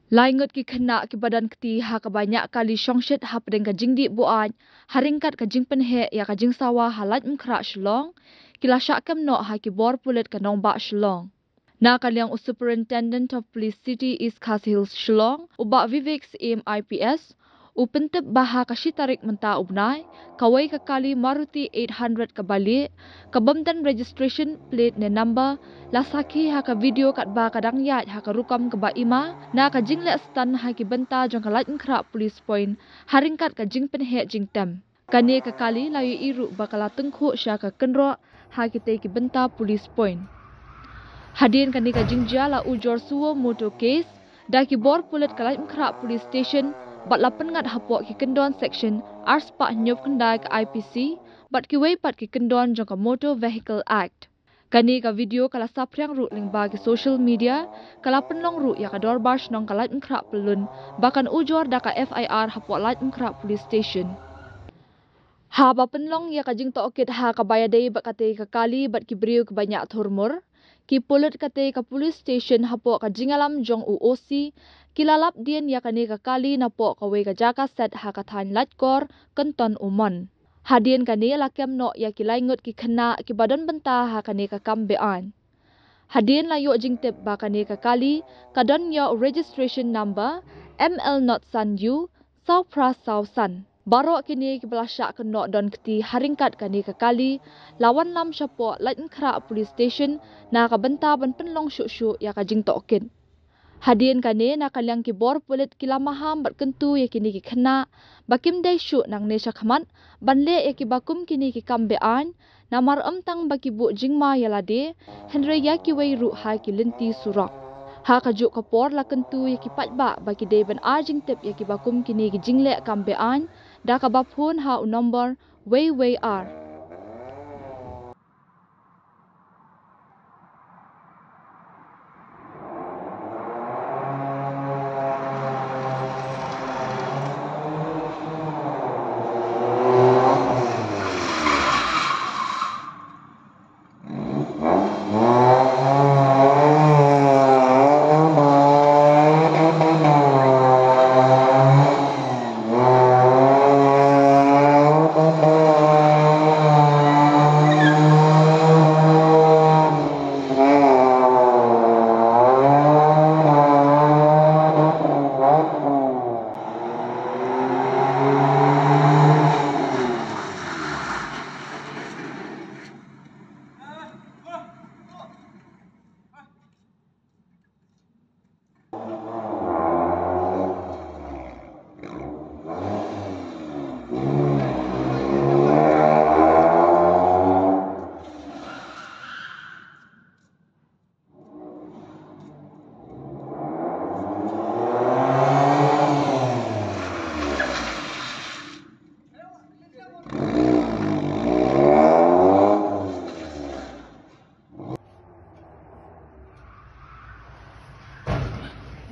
Laingot ki kena ki badan keti ha ka banyak kali syongshet ha pedeng ka jingdi buat haringkat ka jing penhe ya ka jing sawa halat mkra shlong kila syakam no ha ki bor pulet ka nong ba shlong. Na kaliang Superintendent of Police City East Khasi Hills Shillong uba Vivek CM IPS upentep baha ka shitarik menta ubnai kawai ka kali Maruti 800 ka balik ka bamdan registration plate ne number lasaki ha ka video kat ba kadang yat ha ka rukam ka ba ima na ka jingle stan ha ki benta jong ka lat nkra police point haringkat ka jing penhe jing tem kane ka kali layu iru bakala tengkhu sya ka kenro ha ki te ki benta police point. Hadin kani ka jingja la ujor suwo motor case da ki bor pulet kalai mkra police station bat la pengat hapok ki kendon section arspa nyop kendai ka IPC bat ki wei pat ki kendon jong ka motor vehicle act. Kani ka video kala sapriang ru ling ba ki social media kala penlong ru ya ka dorbash nong kalai mkra pelun bakan ujor da ka FIR hapok lait mkra police station. Ha ba penlong ya ka jing to okit ha ka bayadei bat kate ka kali bat ki briu ke banyak thurmur ki pulut kate ka police station hapo ka jingalam jong UOC kilalap dien ya kani ka kali napo ka we ka jaka set ha ka than latkor kenton umon hadien kani lakem no ya kilai ngut ki khana ki badan benta ha kani ka kambean hadien layo jing tep ba kani ka kali kadon yo registration number ML not san u Saupra Sausan baro kini ki belasyak kenok don keti haringkat kani ka kali lawan lam syapo lait nkra police station na ka benta ban penlong syuk-syuk ya ka jing tokin. Hadien kani na kaliang ki bor pulit kila maham bat kentu ya kini ki khana bakim dai syuk nang ne syakhamat ban le ya ki bakum kini ki kambean na mar tang baki bu jingma ya lade henre ya ki wei ru ha ki linti surak. Ha ka juk kapor la kentu ya ki patba baki dei ban ajing tep ya ki bakum kini ki jingle kambean da ka bapun ha u nomor wei ar